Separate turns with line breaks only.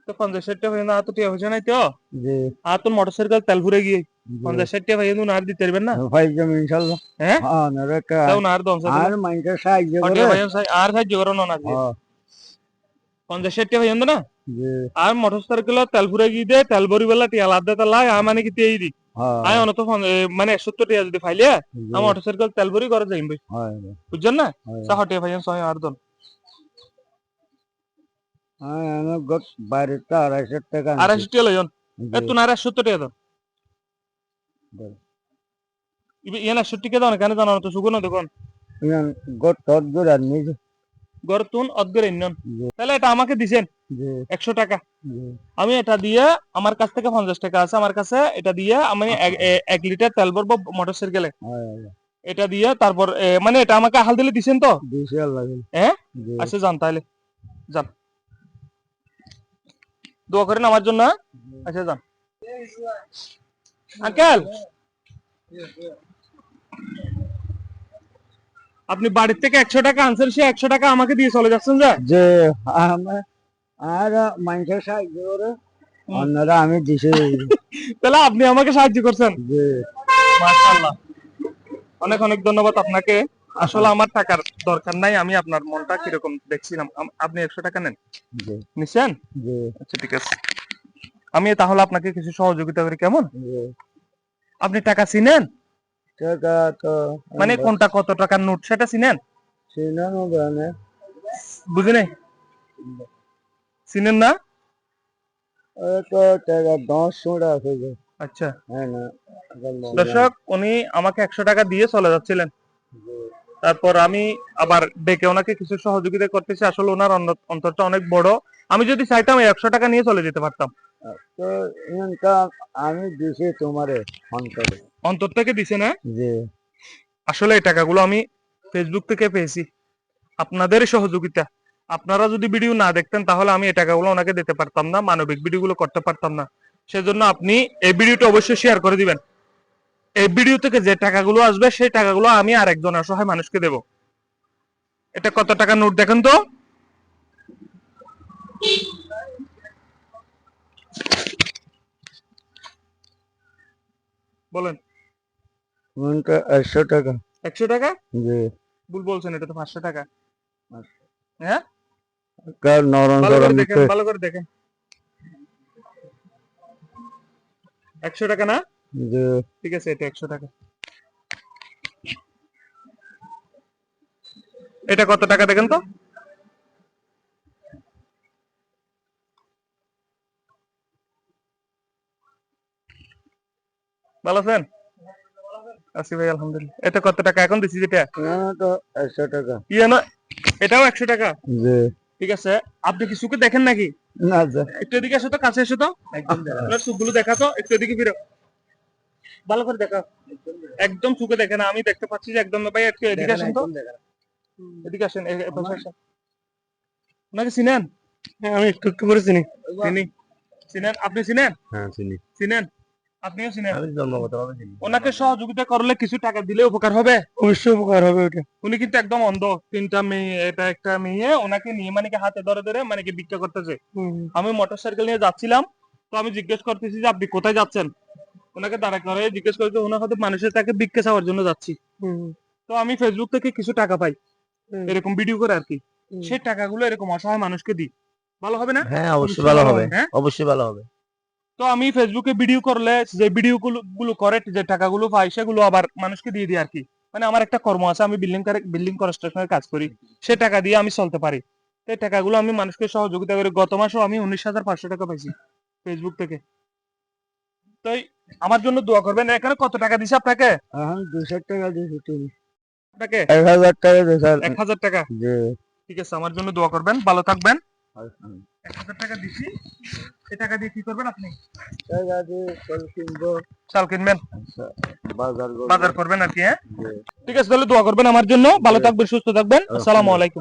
তো 50-60 ভাই না তো টিয়া হইছে নাই তো
জি
আর তো মোটরসাইকেল তেল ফুরে গিয়ে 50-60 ভাই কিন্তু না দিতে পারবেন না
ভাই জমি ইনশাআল্লাহ
হ্যাঁ
হ্যাঁ নারকা
তাও না আর দম সাইকেল
আর মাইন্ডে সাহায্য
ওটিয়া
করে
ভাই আর সাহায্য করো না আজকে
হ্যাঁ
50-60 ভাই না
জি
আর মোটরসাইকেল তেল ফুরে গিয়ে দে তেল ভরি বেলা টিয়া লাদে তালাই আ মানে কি তেই দি আয়
হ্যাঁ
অনত মানে 70 টিয়া যদি ফাইলে
জি
আ মোটরসাইকেল তেল ভরি করে যাইম ভাই
হয়
বুঝছেন না
হয়
60 ভাই 6 আর দন
হ্যাঁ আমি গত বাড়িতে 250 টাকা আনছি
250 টিয়া লইন এ
জি
তুই না 70 টিয়া দন ইয়ানা 70 কে দন কেন জানো তো সুগুন দেখুন
ইয়ান গত তত করে নিয়ে
গরতুন অদগর ইন্নন
জি
তাহলে এটা আমাকে দিছেন
জি
100 টাকা
জি
আমি এটা দিয়ে আমার কাছ থেকে 50 টাকা আছে আমার কাছে এটা দিয়ে আমি 1 লিটার তেল ভরবো মোটরসাইকেলে
হয়
এটা দিয়ে তারপর মানে এটা আমাকে হাল দিলে দিছেন তো
বেশি লাগে
হ্যাঁ
জি
আচ্ছা যান তাহলে যান দোয়া করেন আমার জন্য হ্যাঁ? আচ্ছা যান আঙ্কেল আপনি বাড়ির থেকে 100 টাকা আনছেন সে 100 টাকা আমাকে দিয়ে চলে যাচ্ছেন যা
যে আমার আর মানুষের সাহায্য করে অন্যরা আমি দিছি
তাহলে আপনি আমাকে সাহায্য করছেন
যে
মাশাআল্লাহ অনেক অনেক ধন্যবাদ আপনাকে আসলে আমার টাকার দরকার নাই আমি আপনার মনটা কিরকম দেখছিলাম আপনি 100 টাকা নেন
যে
নিছেন
যে
আচ্ছা ঠিক আছে আমি তাহলে আপনাকে কিছু সহযোগিতা করি কেমন
যে
আপনি টাকা চিনেন
টাকা তো
মানে কোনটা কত টাকার নোট সেটা চিনেন
চিনানো জানে
বুঝি নাই চিনেন না
তো টাকা 10 আছে যে
আচ্ছা
হ্যাঁ না
দর্শক উনি আমাকে 100 টাকা দিয়ে চলে যাচ্ছিলেন তারপর আমি আবার ডেকে ওনাকে কিছু সহযোগিতা করতেছি আসলে ওনার অন্তরটা অনেক বড় আমি যদি চাইতাম 100 টাকা নিয়ে চলে যেতে পারতাম
তো এনকা আমি দিছি তোমারে অন্তরে
অন্তর থেকে দিছে না
যে
আসলে এই টাকাগুলো আমি ফেসবুক থেকে পেয়েছি আপনাদের সহযোগিতা আপনারা যদি ভিডিও না দেখতেন তাহলে আমি এই টাকাগুলো ওনাকে দিতে পারতাম না মানবিক ভিডিওগুলো করতে পারতাম না সেজন্য আপনি এই ভিডিওটা অবশ্যই শেয়ার করে দিবেন এই ভিডিও থেকে যে টাকাগুলো আসবে সেই টাকাগুলো আমি আরেকজন অসহায় মানুষকে দেব এটা কত টাকা নোট দেখেন তো বলেন
মনটা 100 টাকা
100 টাকা
যে
ভুল বলছেন এটা তো 500 টাকা হ্যাঁ
কার নরম
ভালো করে
নরম
দেখেন ভালো করে দেখেন 100 টাকা না
যে
ঠিক আছে এটা 100 টাকা এটা কত টাকা দেখেন তো ভালো আছেন আছি ভাই আলহামদুলিল্লাহ এটা কত টাকা এখন দিছি যেটা
না তো 100 টাকা
ইয়ে না এটাও 100 টাকা
যে
ঠিক আছে আপনি কি চোখে দেখেন নাকি
না যে
একটু এদিকে আসো তো কাছে এসো তো আপনার চোখগুলো দেখা তো একটু এদিকে ফিরো ভালো করে দেখা একদম চোখে দেখে না আমি দেখতে পাচ্ছি যে একদম ভাই একটু এদিকে আসেন তো এদিকে আসেন এই পাশে আসেন নাকি চিনেন
হ্যাঁ আমি একটু একটু করে চিনি
চিনি চিনেন আপনি চিনেন
হ্যাঁ চিনি
চিনেন আপনিও চিনেন
আমি জন্মগতভাবে চিনি
ওনাকে সহযোগিতা করলে কিছু টাকা দিলে উপকার হবে
অবশ্যই উপকার হবে ওটা
উনি কিন্তু একদম অন্ধ তিনটা মেয়ে এটা একটা মেয়ে ওনাকে নিয়ে মানে কি হাতে ধরে ধরে মানে কি ভিক্ষা করতেছে আমি মোটরসাইকেল নিয়ে যাচ্ছিলাম তো আমি জিজ্ঞেস করতেছি যে আপনি কোথায় যাচ্ছেন ওনাকে দাঁড়া করে জিজ্ঞেস করতে ওনার হয়তো মানুষের তাকে ভিক্ষা চাওয়ার জন্য যাচ্ছি তো আমি ফেসবুক থেকে কিছু টাকা পাই এরকম ভিডিও করে আর কি সেই টাকাগুলো এরকম অসহায় মানুষকে দিই ভালো হবে না
হ্যাঁ অবশ্যই ভালো হবে
হ্যাঁ
অবশ্যই ভালো হবে
তো আমি ফেসবুকে ভিডিও করলে যে ভিডিও গুলো করে যে টাকাগুলো পাই সেগুলো আবার মানুষকে দিয়ে দিই আর কি মানে আমার একটা কর্ম আছে আমি বিল্ডিং কনস্ট্রাকশনের কাজ করি সে টাকা দিয়ে আমি চলতে পারি সেই টাকাগুলো আমি মানুষকে সহযোগিতা করি গত মাসও আমি 19,500 টাকা পাইছি ফেসবুক থেকে তাই আমার জন্য দোয়া করবেন এখানে কত টাকা দিছে আপনাকে
এখন 200 টাকা দিয়েছি তুমি
আপনাকে
1000 টাকা দিয়েছি
1,000 টাকা
যে
ঠিক আছে আমার জন্য দোয়া করবেন ভালো থাকবেন 1,000 টাকা দিছি এই টাকা দিয়ে কি করবেন আপনি
টাকা দিয়ে চল কিনবো
চাল কিনবেন
বাজার
বাজার করবেন আর কি হ্যাঁ ঠিক আছে তাহলে দোয়া করবেন আমার জন্য ভালো থাকবেন সুস্থ থাকবেন আসসালামু আলাইকুম